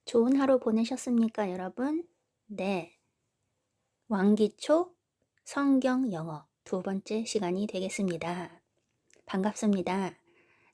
좋은 하루 보내셨습니까, 여러분? 네. 왕기초 성경 영어 두 번째 시간이 되겠습니다. 반갑습니다.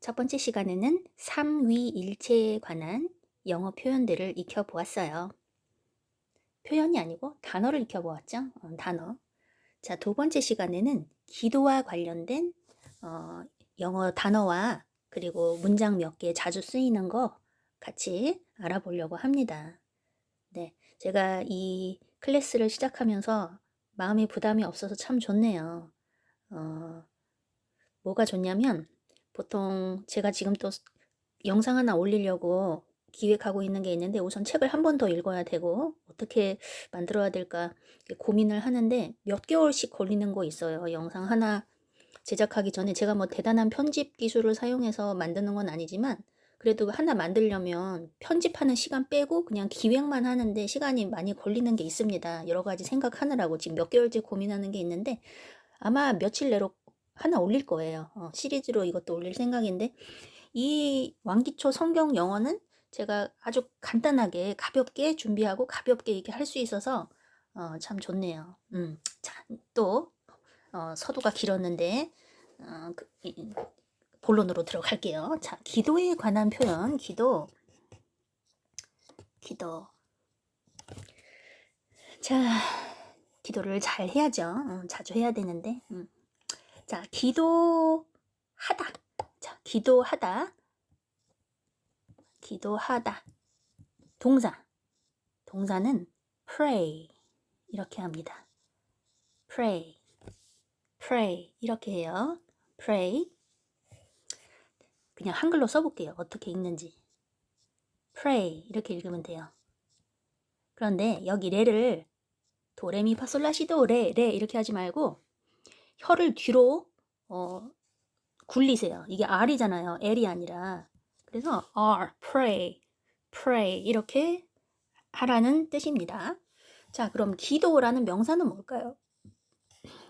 첫 번째 시간에는 삼위일체에 관한 영어 표현들을 익혀보았어요. 표현이 아니고 단어를 익혀보았죠? 단어. 자, 두 번째 시간에는 기도와 관련된 영어 단어와 그리고 문장 몇 개 자주 쓰이는 거 같이 알아보려고 합니다. 네, 제가 이 클래스를 시작하면서 마음의 부담이 없어서 참 좋네요. 뭐가 좋냐면 보통 제가 지금 또 영상 하나 올리려고 기획하고 있는 게 있는데 우선 책을 한 번 더 읽어야 되고 어떻게 만들어야 될까 고민을 하는데 몇 개월씩 걸리는 거 있어요. 영상 하나 제작하기 전에 제가 뭐 대단한 편집 기술을 사용해서 만드는 건 아니지만 그래도 하나 만들려면 편집하는 시간 빼고 그냥 기획만 하는데 시간이 많이 걸리는 게 있습니다. 여러 가지 생각하느라고 지금 몇 개월째 고민하는 게 있는데 아마 며칠 내로 하나 올릴 거예요. 시리즈로 이것도 올릴 생각인데 이 왕기초 성경 영어는 제가 아주 간단하게 가볍게 준비하고 가볍게 이렇게 할 수 있어서 참 좋네요. 자, 또 서두가 길었는데 본론으로 들어갈게요. 자, 기도에 관한 표현, 기도. 자, 기도를 잘 해야죠. 자주 해야 되는데. 자, 기도하다. 자, 기도하다. 동사는 pray 이렇게 합니다. pray 이렇게 해요. pray. 그냥 한글로 써볼게요. 어떻게 읽는지. pray 이렇게 읽으면 돼요. 그런데 여기 레를 도레미파솔라시도 레 이렇게 하지 말고 혀를 뒤로 굴리세요. 이게 R이잖아요. L이 아니라. 그래서 R, pray 이렇게 하라는 뜻입니다. 자, 그럼 기도라는 명사는 뭘까요?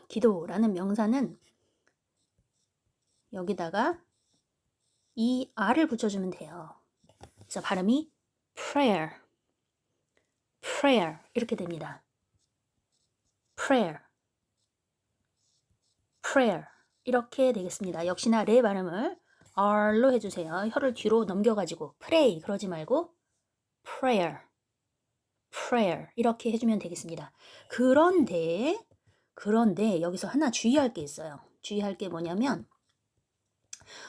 기도라는 명사는 여기다가 이 R을 붙여주면 돼요. 그래서 발음이 prayer 이렇게 됩니다. prayer 이렇게 되겠습니다. 역시나 레 발음을 R로 해주세요. 혀를 뒤로 넘겨가지고 pray 그러지 말고 prayer 이렇게 해주면 되겠습니다. 그런데 여기서 하나 주의할 게 있어요. 주의할 게 뭐냐면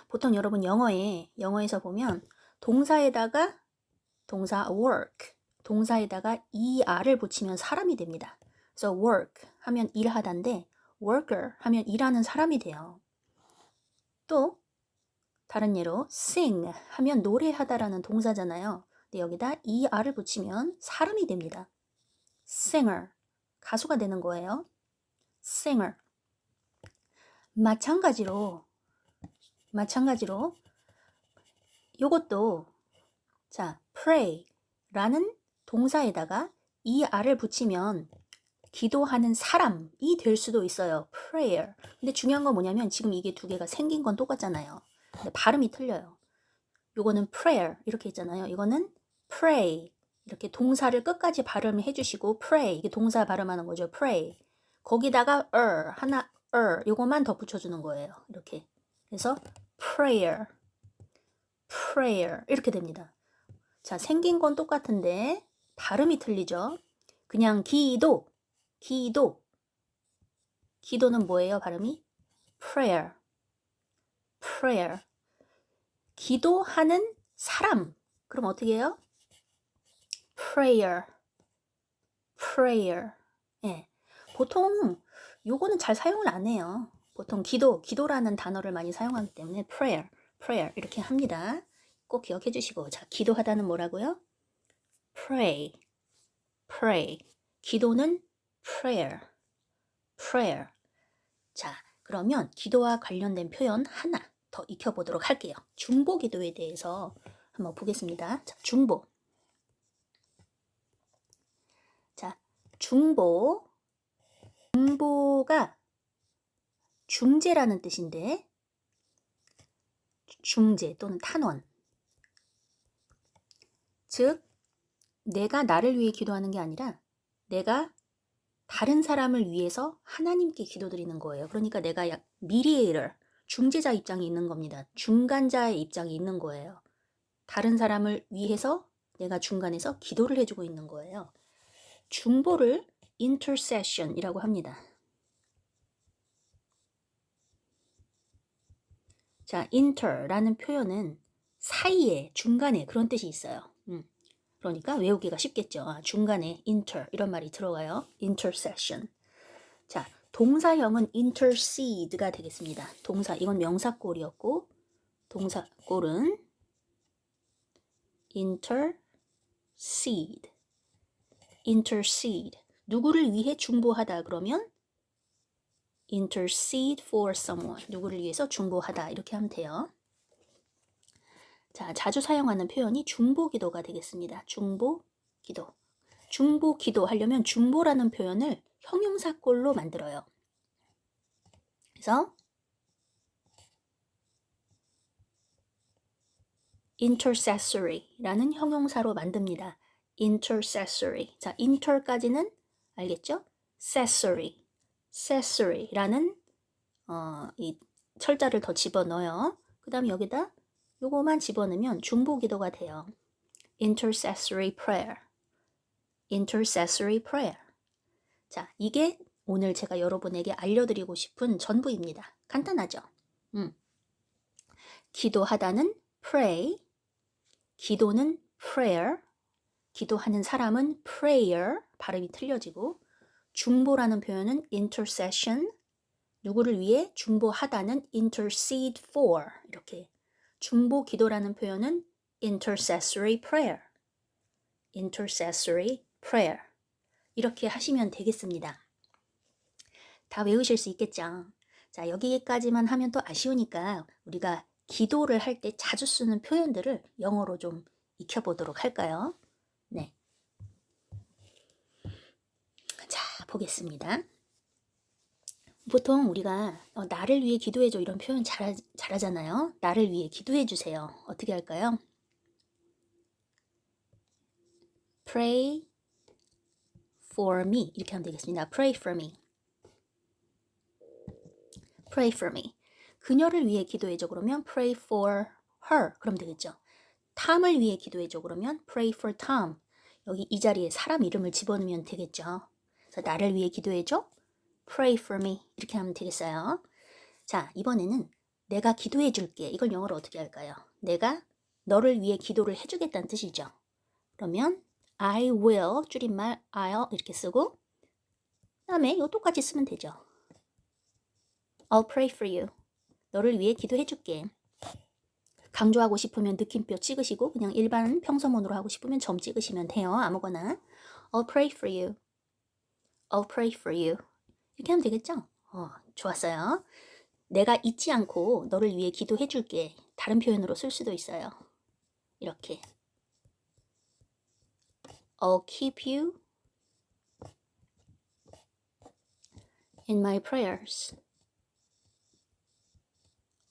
보통 여러분 영어에서 보면 동사에다가 동사 work 동사에다가 er를 붙이면 사람이 됩니다. 그래서 work 하면 일하다인데 worker 하면 일하는 사람이 돼요. 또 다른 예로 sing 하면 노래하다라는 동사잖아요. 근데 여기다 er를 붙이면 사람이 됩니다. singer 가수가 되는 거예요. singer. 마찬가지로 요것도 자 pray라는 동사에다가 er를 붙이면 기도하는 사람이 될 수도 있어요. prayer. 근데 중요한 건 뭐냐면 지금 이게 두 개가 생긴 건 똑같잖아요. 근데 발음이 틀려요. 요거는 prayer 이렇게 있잖아요. 이거는 pray 이렇게 동사를 끝까지 발음을 해주시고 pray 이게 동사 발음하는 거죠. pray 거기다가 요거만 더 붙여주는 거예요. 이렇게 그래서 prayer 이렇게 됩니다. 자, 생긴 건 똑같은데 발음이 틀리죠. 그냥 기도는 뭐예요? 발음이 prayer 기도하는 사람 그럼 어떻게 해요? prayer 예. 보통 요거는 잘 사용을 안 해요. 보통 기도라는 단어를 많이 사용하기 때문에 prayer 이렇게 합니다. 꼭 기억해 주시고 자, 기도하다는 뭐라고요? pray 기도는 prayer 자, 그러면 기도와 관련된 표현 하나 더 익혀보도록 할게요. 중보 기도에 대해서 한번 보겠습니다. 자, 중보가 중재라는 뜻인데 중재 또는 탄원 즉 내가 나를 위해 기도하는 게 아니라 내가 다른 사람을 위해서 하나님께 기도드리는 거예요. 그러니까 내가 mediator, 중재자 입장이 있는 겁니다. 중간자의 입장이 있는 거예요. 다른 사람을 위해서 내가 중간에서 기도를 해주고 있는 거예요. 중보를 intercession이라고 합니다. 자, inter라는 표현은 사이에, 중간에 그런 뜻이 있어요. 그러니까 외우기가 쉽겠죠. 중간에 inter 이런 말이 들어가요. intercession. 자, 동사형은 intercede가 되겠습니다. 동사, 이건 명사꼴이었고 동사꼴은 intercede. intercede. 누구를 위해 중보하다 그러면 intercede for someone. 누구를 위해서 중보하다 이렇게 하면 돼요. 자, 자주 사용하는 표현이 중보기도가 되겠습니다. 중보기도. 중보기도 하려면 중보라는 표현을 형용사꼴로 만들어요. 그래서 intercessory라는 형용사로 만듭니다. intercessory. 자, inter까지는 알겠죠? accessory라는 이 철자를 더 집어넣어요. 그 다음에 여기다 요거만 집어넣으면 중보기도가 돼요. intercessory prayer. intercessory prayer. 자, 이게 오늘 제가 여러분에게 알려드리고 싶은 전부입니다. 간단하죠? 기도하다는 pray, 기도는 prayer, 기도하는 사람은 prayer, 발음이 틀려지고 중보라는 표현은 intercession, 누구를 위해 중보하다는 intercede for, 이렇게 중보 기도라는 표현은 intercessory prayer, intercessory prayer 이렇게 하시면 되겠습니다. 다 외우실 수 있겠죠? 자, 여기까지만 하면 또 아쉬우니까 우리가 기도를 할 때 자주 쓰는 표현들을 영어로 좀 익혀보도록 할까요? 네. 자, 보겠습니다. 보통 우리가 나를 위해 기도해줘 이런 표현 잘하잖아요. 나를 위해 기도해주세요. 어떻게 할까요? Pray for me 이렇게 하면 되겠습니다. Pray for me. Pray for me. 그녀를 위해 기도해줘 그러면 pray for her 그럼 되겠죠. 탐을 위해 기도해줘 그러면 pray for Tom. 여기 이 자리에 사람 이름을 집어넣으면 되겠죠. 그래서 나를 위해 기도해줘 pray for me 이렇게 하면 되겠어요. 자, 이번에는 내가 기도해 줄게. 이걸 영어로 어떻게 할까요? 내가 너를 위해 기도를 해주겠다는 뜻이죠. 그러면 I will 줄임말 I'll 이렇게 쓰고 그다음에 이거 똑같이 쓰면 되죠. I'll pray for you. 너를 위해 기도해 줄게. 강조하고 싶으면 느낌표 찍으시고 그냥 일반 평서문으로 하고 싶으면 점 찍으시면 돼요. 아무거나. I'll pray for you. I'll pray for you. 이렇게 하면 되겠죠? 좋았어요. 내가 잊지 않고 너를 위해 기도해 줄게. 다른 표현으로 쓸 수도 있어요. 이렇게. I'll keep you in my prayers.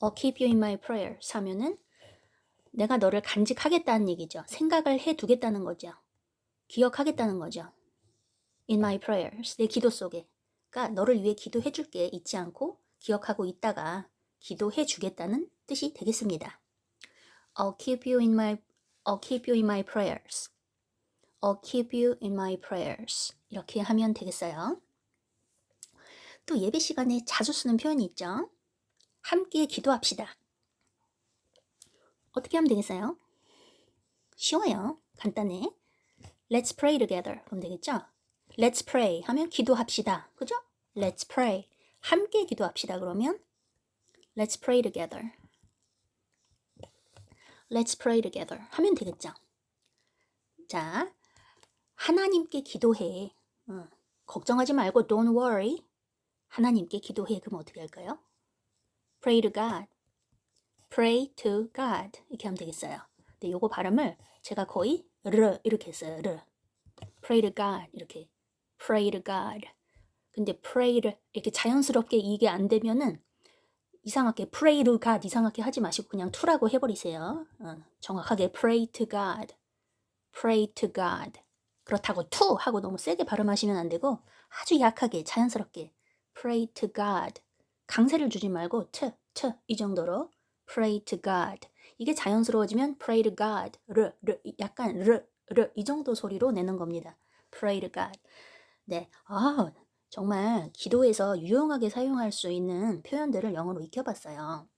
I'll keep you in my prayers 하면은 내가 너를 간직하겠다는 얘기죠. 생각을 해두겠다는 거죠. 기억하겠다는 거죠. In my prayers, 내 기도 속에. 그러니까 너를 위해 기도해 줄게. 잊지 않고 기억하고 있다가 기도해 주겠다는 뜻이 되겠습니다. I'll keep you in my prayers. I'll keep you in my prayers. 이렇게 하면 되겠어요. 또 예배 시간에 자주 쓰는 표현이 있죠. 함께 기도합시다. 어떻게 하면 되겠어요? 쉬워요. 간단해. Let's pray together. 그럼 되겠죠? Let's pray 하면 기도합시다. 그죠? Let's pray. 함께 기도합시다. 그러면 Let's pray together. Let's pray together 하면 되겠죠? 자, 하나님께 기도해. 걱정하지 말고 don't worry. 하나님께 기도해. 그럼 어떻게 할까요? Pray to God. Pray to God. 이렇게 하면 되겠어요. 근데 요거 발음을 제가 거의 르 이렇게 했어요. 르. Pray to God. 이렇게. Pray to God. 근데 pray를 이렇게 자연스럽게 이게 안 되면은 이상하게 pray to God 이상하게 하지 마시고 그냥 to라고 해버리세요. 정확하게 pray to God. pray to God. 그렇다고 to 하고 너무 세게 발음하시면 안 되고 아주 약하게 자연스럽게 pray to God. 강세를 주지 말고 이 정도로 pray to God. 이게 자연스러워지면 pray to God. 약간 이 정도 소리로 내는 겁니다. pray to God. 네. 정말 기도에서 유용하게 사용할 수 있는 표현들을 영어로 익혀봤어요.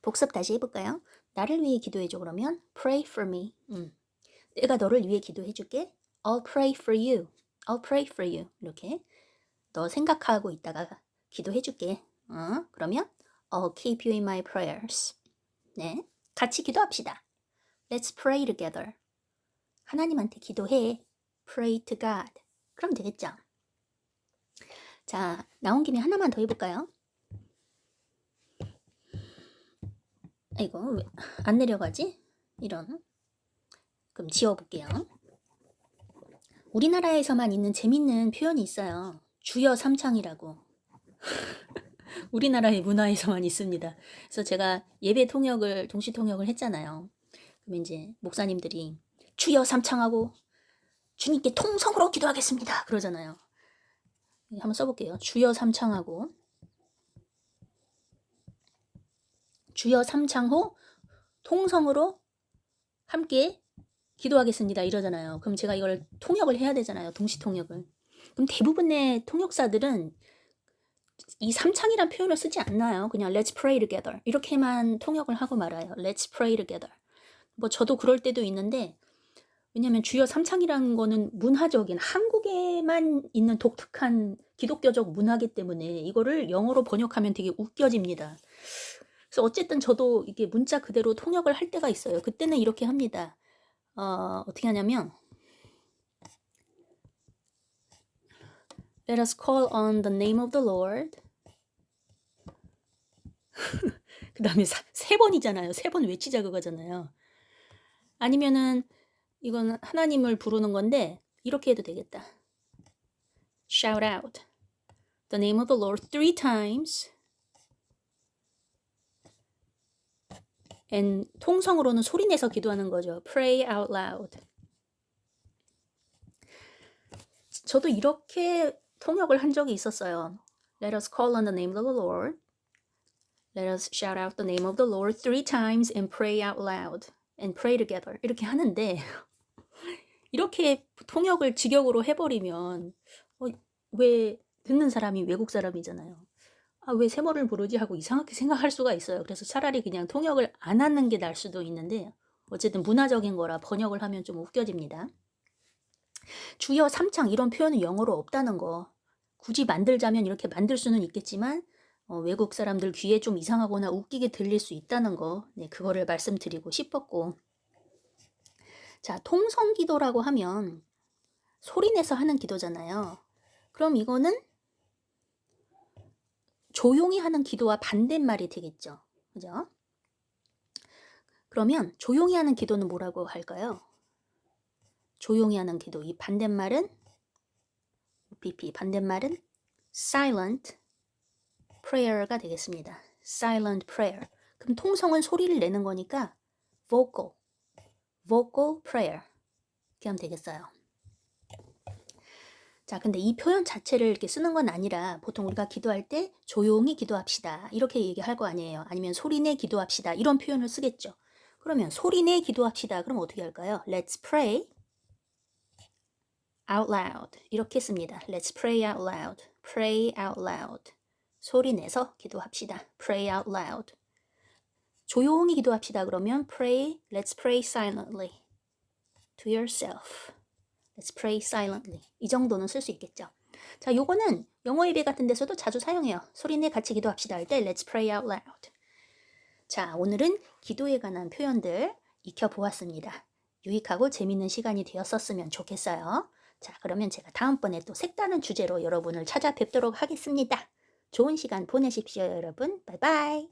복습 다시 해볼까요? 나를 위해 기도해줘 그러면 pray for me. 내가 너를 위해 기도해줄게. I'll pray for you. I'll pray for you. 이렇게 너 생각하고 있다가 기도해줄게. 그러면 I'll keep you in my prayers. 네, 같이 기도합시다. Let's pray together. 하나님한테 기도해. Pray to God. 그럼 되겠죠? 자, 나온 김에 하나만 더 해볼까요? 아이고, 왜 안 내려가지? 이런. 그럼 지워볼게요. 우리나라에서만 있는 재밌는 표현이 있어요. 주여 삼창이라고. 우리나라의 문화에서만 있습니다. 그래서 제가 예배 통역을, 동시 통역을 했잖아요. 그럼 이제 목사님들이 주여 삼창하고 주님께 통성으로 기도하겠습니다. 그러잖아요. 한번 써볼게요. 주여 삼창하고 주여 삼창호 통성으로 함께 기도하겠습니다. 이러잖아요. 그럼 제가 이걸 통역을 해야 되잖아요. 동시 통역을. 그럼 대부분의 통역사들은 이 삼창이란 표현을 쓰지 않나요? 그냥 let's pray together 이렇게만 통역을 하고 말아요. let's pray together. 뭐 저도 그럴 때도 있는데 왜냐하면 주여 삼창이라는 거는 문화적인 한국에만 있는 독특한 기독교적 문화기 때문에 이거를 영어로 번역하면 되게 웃겨집니다. 그래서 어쨌든 저도 이게 문자 그대로 통역을 할 때가 있어요. 그때는 이렇게 합니다. 어떻게 하냐면 Let us call on the name of the Lord. 그 다음에 세 번이잖아요. 세 번 외치자 그거잖아요. 아니면은 이건 하나님을 부르는 건데 이렇게 해도 되겠다. Shout out the name of the Lord 3 times. and 통성으로는 소리내서 기도하는 거죠. Pray out loud. 저도 이렇게 통역을 한 적이 있었어요. Let us call on the name of the Lord. Let us shout out the name of the Lord 3 times and pray out loud. And pray together. 이렇게 하는데 이렇게 통역을 직역으로 해버리면 왜 듣는 사람이 외국 사람이잖아요. 왜 세모를 부르지 하고 이상하게 생각할 수가 있어요. 그래서 차라리 그냥 통역을 안 하는 게 나을 수도 있는데 어쨌든 문화적인 거라 번역을 하면 좀 웃겨집니다. 주여 삼창 이런 표현은 영어로 없다는 거. 굳이 만들자면 이렇게 만들 수는 있겠지만 외국 사람들 귀에 좀 이상하거나 웃기게 들릴 수 있다는 거. 네, 그거를 말씀드리고 싶었고. 자, 통성기도라고 하면 소리내서 하는 기도잖아요. 그럼 이거는 조용히 하는 기도와 반대말이 되겠죠. 그죠? 그러면 조용히 하는 기도는 뭐라고 할까요? 조용히 하는 기도. 이 반대말은 OPP 반대말은 silent prayer가 되겠습니다. silent prayer. 그럼 통성은 소리를 내는 거니까 vocal prayer 이렇게 하면 되겠어요. 자, 근데 이 표현 자체를 이렇게 쓰는 건 아니라 보통 우리가 기도할 때 조용히 기도합시다 이렇게 얘기할 거 아니에요. 아니면 소리내 기도합시다 이런 표현을 쓰겠죠. 그러면 소리내 기도합시다. 그럼 어떻게 할까요? Let's pray out loud 이렇게 씁니다. Let's pray out loud. Pray out loud. 소리내서 기도합시다. Pray out loud. 조용히 기도합시다. 그러면 let's pray silently to yourself. Let's pray silently. 이 정도는 쓸 수 있겠죠. 자, 요거는 영어 예배 같은 데서도 자주 사용해요. 소리내 같이 기도합시다 할 때 Let's pray out loud. 자, 오늘은 기도에 관한 표현들 익혀보았습니다. 유익하고 재밌는 시간이 되었었으면 좋겠어요. 자, 그러면 제가 다음번에 또 색다른 주제로 여러분을 찾아뵙도록 하겠습니다. 좋은 시간 보내십시오, 여러분. 바이바이.